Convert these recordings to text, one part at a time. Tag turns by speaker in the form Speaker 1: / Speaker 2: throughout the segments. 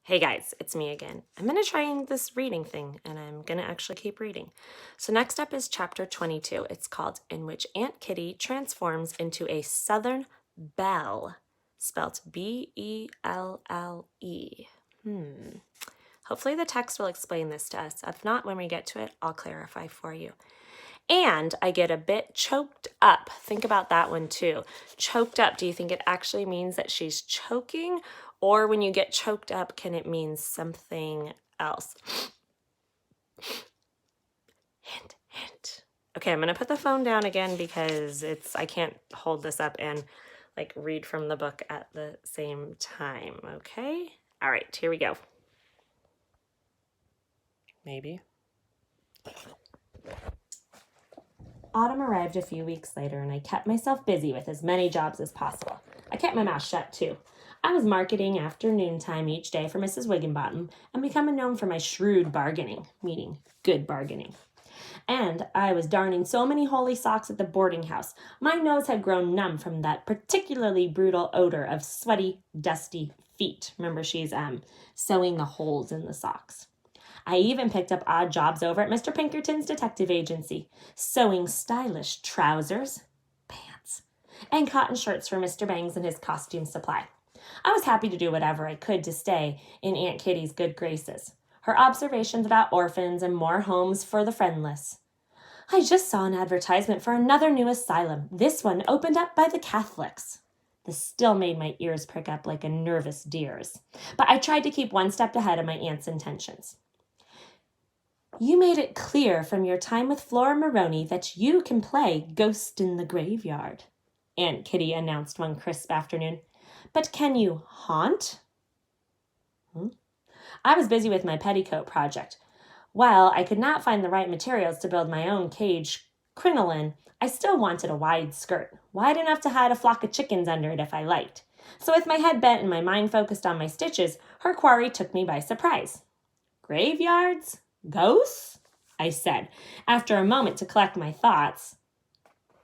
Speaker 1: Hey guys, it's me again. I'm going to try this reading thing, and I'm going to actually keep reading. So next up is chapter 22. It's called In Which Aunt Kitty Transforms into a Southern Belle, spelt B-E-L-L-E. Hopefully the text will explain this to us. If not, when we get to it, I'll clarify for you. And I get a bit choked up. Think about that one too. Choked up, do you think it actually means that she's choking? Or when you get choked up, can it mean something else? Hint, hint. Okay, I'm going to put the phone down again because I can't hold this up and like read from the book at the same time, okay? All right, here we go. Maybe. Autumn arrived a few weeks later, and I kept myself busy with as many jobs as possible. I kept my mouth shut, too. I was marketing afternoon time each day for Mrs. Wigginbottom and becoming known for my shrewd bargaining, meaning good bargaining. And I was darning so many holy socks at the boarding house, my nose had grown numb from that particularly brutal odor of sweaty, dusty feet. Remember, she's sewing the holes in the socks. I even picked up odd jobs over at Mr. Pinkerton's detective agency, sewing stylish trousers, pants, and cotton shirts for Mr. Bangs and his costume supply. I was happy to do whatever I could to stay in Aunt Kitty's good graces. Her observations about orphans and more homes for the friendless. I just saw an advertisement for another new asylum, this one opened up by the Catholics. This still made my ears prick up like a nervous deer's, but I tried to keep one step ahead of my aunt's intentions. You made it clear from your time with Flora Maroney that you can play Ghost in the Graveyard, Aunt Kitty announced one crisp afternoon. But can you haunt? I was busy with my petticoat project. While I could not find the right materials to build my own cage crinoline, I still wanted a wide skirt, wide enough to hide a flock of chickens under it if I liked. So with my head bent and my mind focused on my stitches, her quarry took me by surprise. Graveyards? Ghosts? I said, after a moment to collect my thoughts.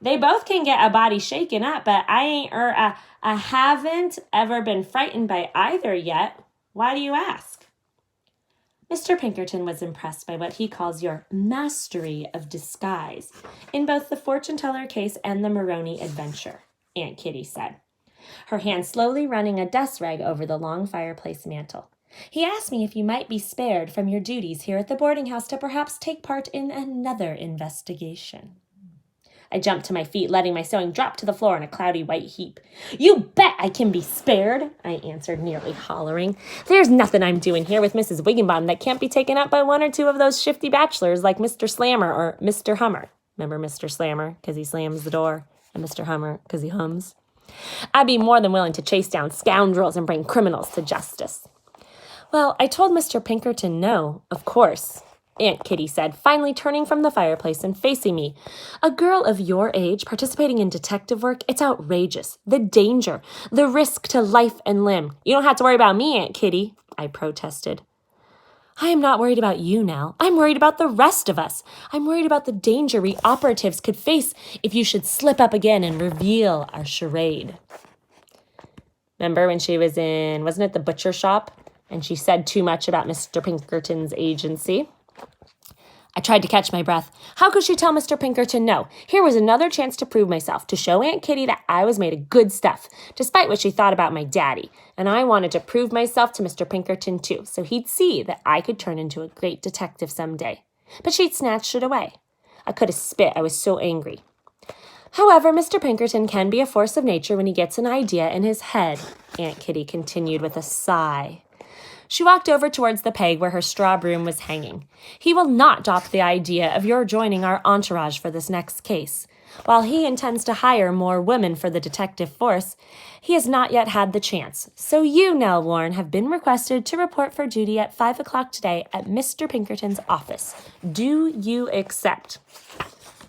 Speaker 1: They both can get a body shaken up, but I haven't ever been frightened by either yet. Why do you ask? Mr. Pinkerton was impressed by what he calls your mastery of disguise in both the fortune teller case and the Maroney adventure, Aunt Kitty said, her hand slowly running a dust rag over the long fireplace mantel. He asked me if you might be spared from your duties here at the boarding house to perhaps take part in another investigation. I jumped to my feet, letting my sewing drop to the floor in a cloudy white heap. You bet I can be spared, I answered, nearly hollering. There's nothing I'm doing here with Mrs. Wigginbottom that can't be taken up by one or two of those shifty bachelors like Mr. Slammer or Mr. Hummer. Remember Mr. Slammer, because he slams the door, and Mr. Hummer, because he hums? I'd be more than willing to chase down scoundrels and bring criminals to justice. Well, I told Mr. Pinkerton no, of course, Aunt Kitty said, finally turning from the fireplace and facing me. A girl of your age participating in detective work, it's outrageous. The danger, the risk to life and limb. You don't have to worry about me, Aunt Kitty, I protested. I am not worried about you now. I'm worried about the rest of us. I'm worried about the danger we operatives could face if you should slip up again and reveal our charade. Remember when she was in, wasn't it the butcher shop? And she said too much about Mr. Pinkerton's agency. I tried to catch my breath. How could she tell Mr. Pinkerton no? Here was another chance to prove myself, to show Aunt Kitty that I was made of good stuff, despite what she thought about my daddy. And I wanted to prove myself to Mr. Pinkerton too, so he'd see that I could turn into a great detective someday. But she'd snatched it away. I could have spit. I was so angry. However, Mr. Pinkerton can be a force of nature when he gets an idea in his head, Aunt Kitty continued with a sigh. She walked over towards the peg where her straw broom was hanging. He will not drop the idea of your joining our entourage for this next case. While he intends to hire more women for the detective force, he has not yet had the chance. So you, Nell Warren, have been requested to report for duty at 5 o'clock today at Mr. Pinkerton's office. Do you accept?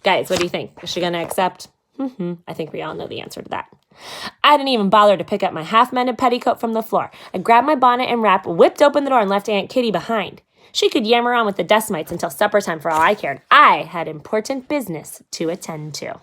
Speaker 1: Guys, what do you think? Is she going to accept? I think we all know the answer to that. I didn't even bother to pick up my half-mended petticoat from the floor. I grabbed my bonnet and wrap, whipped open the door, and left Aunt Kitty behind. She could yammer on with the dust mites until supper time for all I cared. I had important business to attend to.